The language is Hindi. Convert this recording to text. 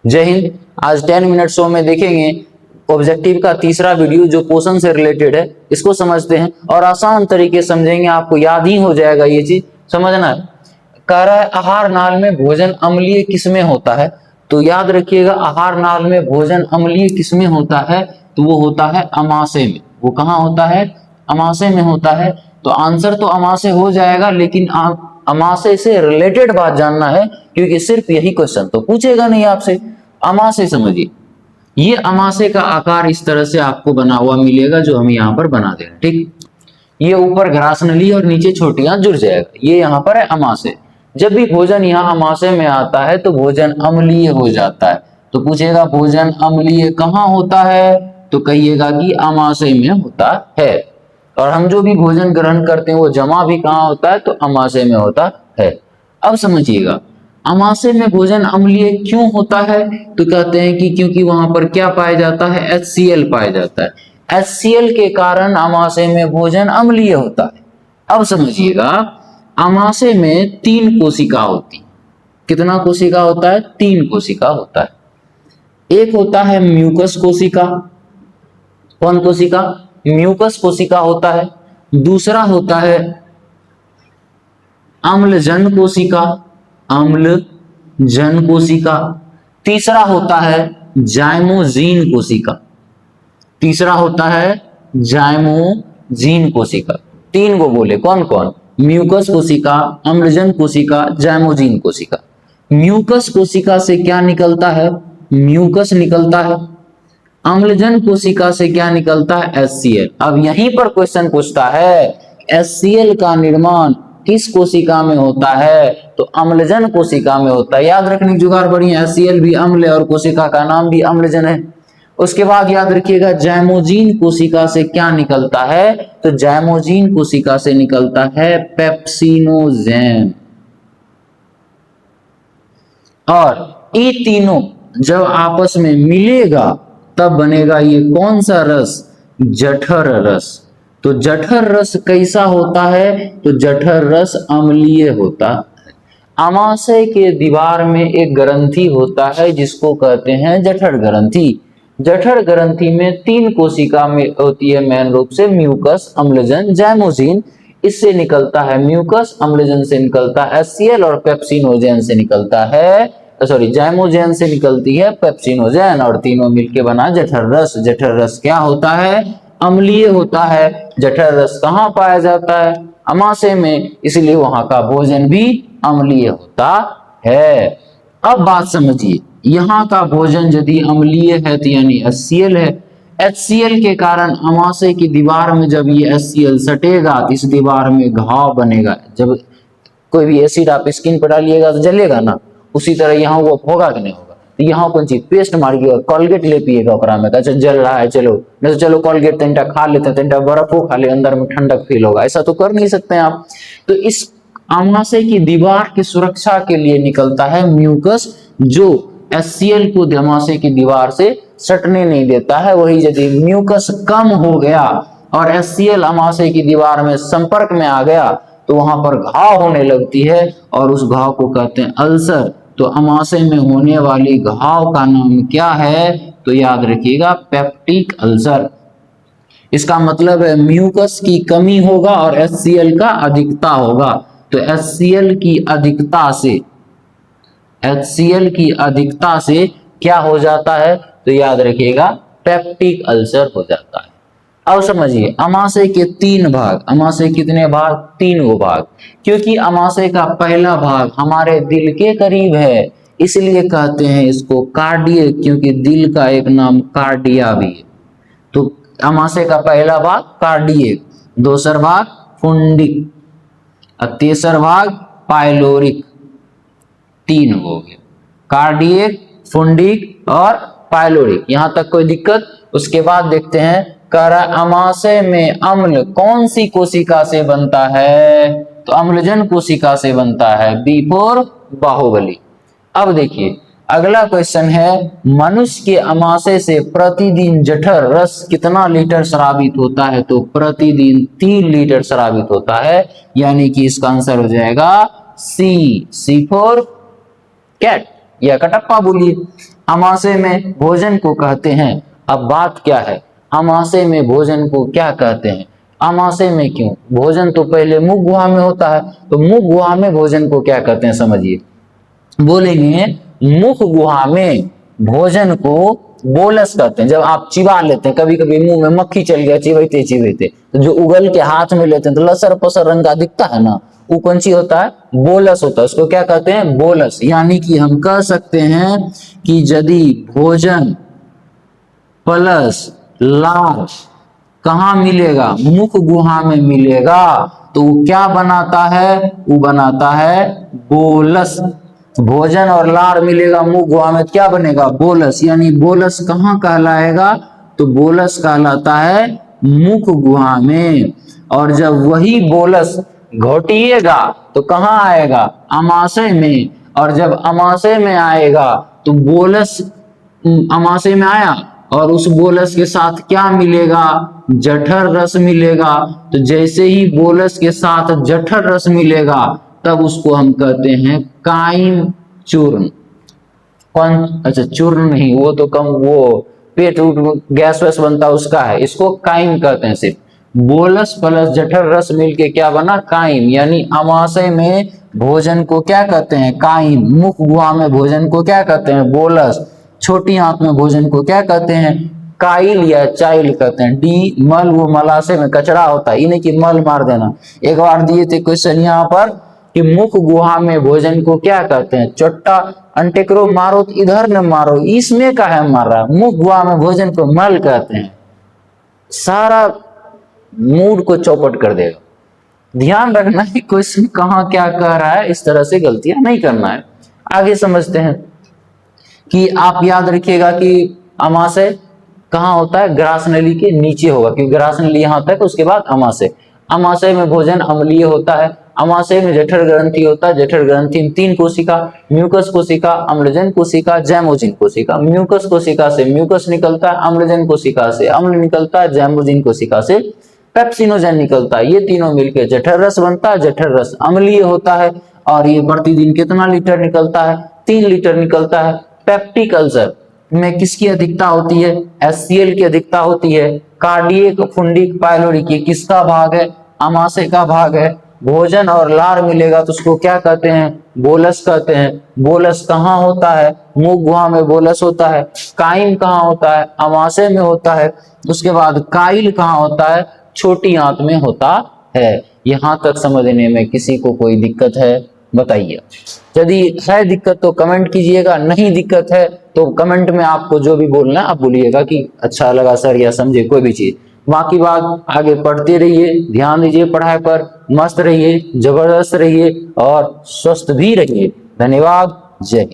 जय हिंद। आज 10 मिनट शो में देखेंगे ऑब्जेक्टिव का तीसरा वीडियो जो पोषण से रिलेटेड है। इसको समझते हैं और आसान तरीके से समझेंगे, आपको याद ही हो जाएगा। ये चीज समझना है। कह रहा है आहार नाल में भोजन अम्लीय किसमें होता है, तो याद रखिएगा आहार नाल में भोजन अम्लीय किसमें होता है, तो वो होता है अमाशय में। वो कहाँ होता है? अमाशय में होता है। तो आंसर तो अमाशय हो जाएगा, लेकिन अमाशय से रिलेटेड बात जानना है, क्योंकि सिर्फ यही क्वेश्चन तो पूछेगा नहीं आपसे। अमाशय समझिए, ये अमाशय का आकार इस तरह से आपको बना हुआ मिलेगा, जो हम यहाँ पर बना देंगे। ठीक, ये ऊपर ग्रास नली और नीचे छोटियां जुड़ जाएगा, ये यहाँ पर है अमाशय। जब भी भोजन यहाँ अमाशय में आता है तो भोजन अम्लीय हो जाता है। तो पूछेगा भोजन अम्लीय कहाँ होता है, तो कहिएगा कि अमाशय में होता है। और हम जो भी भोजन ग्रहण करते हैं वो जमा भी कहाँ होता है, तो अमाशय में होता है। अब समझिएगा अमाशय में भोजन अम्लीय क्यों होता है, तो कहते हैं कि क्योंकि वहां पर क्या पाया जाता है, HCl पाया जाता है। HCl के कारण अमाशय में भोजन अम्लीय होता है। अब समझिएगा अमाशय में 3 कोशिका होती। कितना कोशिका होता है? 3 कोशिका होता है। एक होता है म्यूकस कोशिका। कौन कोशिका? म्यूकस कोशिका होता है। दूसरा होता है अम्लजन कोशिका, अम्लजन कोशिका। तीसरा होता है जाइमोजीन कोशिका। तीसरा होता है जाइमोजीन कोशिका। 3 को बोले, कौन कौन? म्यूकस कोशिका, अम्लजन कोशिका, जाइमोजीन कोशिका। म्यूकस कोशिका से क्या निकलता है? म्यूकस निकलता है। अम्लजन कोशिका से क्या निकलता है? HCl। अब यहीं पर क्वेश्चन पूछता है HCl का निर्माण किस कोशिका में होता है, तो अम्लजन कोशिका में होता है। याद रखने की जुगाड़ बढ़िया, HCl भी अम्ल है और कोशिका का नाम भी अम्लजन है। उसके बाद याद रखिएगा जाइमोजीन कोशिका से क्या निकलता है, तो जाइमोजीन कोशिका से निकलता है पेप्सिनोजेन। और ये तीनों जब आपस में मिलेगा तब बनेगा ये कौन सा रस? जठर रस। तो जठर रस कैसा होता है, तो जठर रस अम्लीय होता है। अमाशय के दीवार में एक ग्रंथि होता है जिसको कहते हैं जठर ग्रंथि। जठर ग्रंथि में 3 कोशिका में होती है मेन रूप से, म्यूकस, अम्लजन, जाइमोजीन। इससे निकलता है म्यूकस, अम्लजन से निकलता है HCl और पेप्सिनोजेन से निकलता है, सॉरी जाइमोजेन से निकलती है पेप्सिनोजेन, और तीनों मिलके बना जठर रस। जठर रस क्या होता है? अम्लीय होता है। जठर रस कहाँ पाया जाता है? अमाशय में, इसलिए वहां का भोजन भी अम्लीय होता है। अब बात समझिए, यहाँ का भोजन यदि अम्लीय है तो यानी HCl है। HCl के कारण अमाशय की दीवार में जब ये HCl सटेगा तो इस दीवार में घाव बनेगा। जब कोई भी एसिड आप स्किन पर डालिएगा तो जलेगा ना, उसी तरह यहाँ वो होगा कि नहीं होगा। तो यहाँ कौन चीज पेस्ट मारिएगा, कोलगेट ले पिएगा, ओकरा में अच्छा जल रहा है, चलो नहीं तो चलो कोलगेट तंटा खा लेते हैं, तंटा बर्फो खा ले, अंदर में ठंडक फील होगा। ऐसा तो कर नहीं सकते हैं आप। तो इस अमाशय की दीवार की सुरक्षा के लिए निकलता है म्यूकस, जो HCl को अमाशय की दीवार से सटने नहीं देता है। वही यदि म्यूकस कम हो गया और HCl अमाशय की दीवार में संपर्क में आ गया तो वहां पर घाव होने लगती है और उस घाव को कहते हैं अल्सर। तो अमाशय में होने वाली घाव का नाम क्या है, तो याद रखिएगा पेप्टिक अल्सर। इसका मतलब है म्यूकस की कमी होगा और HCl का अधिकता होगा। तो HCl की अधिकता से क्या हो जाता है, तो याद रखिएगा पेप्टिक अल्सर हो जाता है। अब समझिए अमाशय के 3 भाग। अमाशय कितने भाग? 3 गो भाग। क्योंकि अमाशय का पहला भाग हमारे दिल के करीब है, इसलिए कहते हैं इसको कार्डियक, क्योंकि दिल का एक नाम कार्डिया भी है। तो अमाशय का पहला भाग कार्डियक, दूसरा भाग फुंडिक और तीसरा भाग पाइलोरिक। 3 हो गए, कार्डियक, फुंडिक और पाइलोरिक। यहां तक कोई दिक्कत? उसके बाद देखते हैं, कह रहा अमाशय में अम्ल कौन सी कोशिका से बनता है, तो अम्लजन कोशिका से बनता है। B4 बाहुबली। अब देखिए अगला क्वेश्चन है, मनुष्य के अमाशय से प्रतिदिन जठर रस कितना लीटर स्रावित होता है, तो प्रतिदिन 3 लीटर स्रावित होता है। यानी कि इसका आंसर हो जाएगा C4 कैट या कटप्पा बोलिए। अमाशय में भोजन को कहते हैं। अब बात क्या है, अमाशय में भोजन को क्या कहते हैं, अमाशय में क्यों, भोजन तो पहले मुख गुहा में होता है, तो मुख गुहा में भोजन को क्या कहते हैं समझिए। बोलेंगे मुख गुहा में भोजन को बोलस कहते हैं। जब आप चिबा लेते हैं, कभी कभी मुंह में मक्खी चल गया चिबैते चिबैते, तो जो उगल के हाथ में लेते हैं तो लसर पसर रंग का दिखता है ना, वो कौन सी होता है, बोलस होता है। उसको क्या कहते हैं, बोलस। यानी कि हम कह सकते हैं कि यदि भोजन प्लस लार कहाँ मिलेगा, मुख गुहा में मिलेगा, तो वो क्या बनाता है, वो बनाता है बोलस। भोजन और लार मिलेगा मुख गुहा में, क्या बनेगा, बोलस। यानी बोलस कहाँ कहलाएगा, तो बोलस कहलाता है मुख गुहा में। और जब वही बोलस घोटिएगा तो कहाँ आएगा, अमाशय में। और जब अमाशय में आएगा तो बोलस अमाशय में आया और उस बोलस के साथ क्या मिलेगा, जठर रस मिलेगा। तो जैसे ही बोलस के साथ जठर रस मिलेगा तब उसको हम कहते हैं काइम चूर्ण। कौन, अच्छा चूर्ण नहीं, वो तो कम, वो पेट गैस वैस बनता उसका है, इसको काइम कहते हैं। सिर्फ बोलस प्लस जठर रस मिलके क्या बना, काइम। यानी अमाशय में भोजन को क्या कहते हैं, काइम। मुख गुहा में भोजन को क्या कहते हैं, बोलस। छोटी आंत में भोजन को क्या कहते हैं, काइल या चाइल कहते हैं। डी मल, वो मलाशय में कचरा होता है, इन्हें की मल मार देना। एक बार दिए थे क्वेश्चन यहाँ पर कि मुख गुहा में भोजन को क्या कहते हैं, चोट्टा अंटेक्रो मारो तो इधर न मारो, इसमें का है मार रहा, मुख गुहा में भोजन को मल कहते हैं। सारा मूड को चौपट कर देगा। ध्यान रखना है क्वेश्चन कहाँ क्या कह रहा है, इस तरह से गलतियां नहीं करना है। आगे समझते हैं कि आप याद रखिएगा कि अमाशय कहाँ होता है, ग्रास नली के नीचे होगा, क्योंकि ग्रास नली यहाँ तक, उसके बाद अमाशय। अमाशय में भोजन अम्लीय होता है। अमाशय में जठर ग्रंथि होता है। जठर ग्रंथि में 3 कोशिका, म्यूकस कोशिका, अम्लजन कोशिका, जैमोजिन कोशिका। म्यूकस कोशिका से म्यूकस निकलता है, अम्लजन कोशिका से अम्ल निकलता है, जैमोजिन कोशिका से पेप्सिनोजेन निकलता है। ये तीनों मिलकर जठर रस बनता है। जठर रस अम्लीय होता है और ये प्रतिदिन कितना लीटर निकलता है, 3 लीटर निकलता है। पेप्टिक अल्सर में किसकी अधिकता होती है, HCl की अधिकता होती है। कार्डियक, फुंडिक, पाइलोरिक ये किसका भाग है, अमाशय का भाग है। भोजन और लार मिलेगा तो उसको क्या कहते हैं, बोलस कहते हैं। बोलस कहाँ होता है, मुख गुहा में बोलस होता है। काइम कहाँ होता है, अमाशय में होता है। उसके बाद काइल कहाँ होता है, छोटी आंत में होता है। यहां तक समझने में किसी को कोई दिक्कत है, बताइए। यदि है दिक्कत तो कमेंट कीजिएगा, नहीं दिक्कत है तो कमेंट में आपको जो भी बोलना है आप बोलिएगा कि अच्छा लगा सर या समझे कोई भी चीज। बाकी बात आगे पढ़ते रहिए, ध्यान दीजिए पढ़ाई पर, मस्त रहिए, जबरदस्त रहिए और स्वस्थ भी रहिए। धन्यवाद, जय हिंद।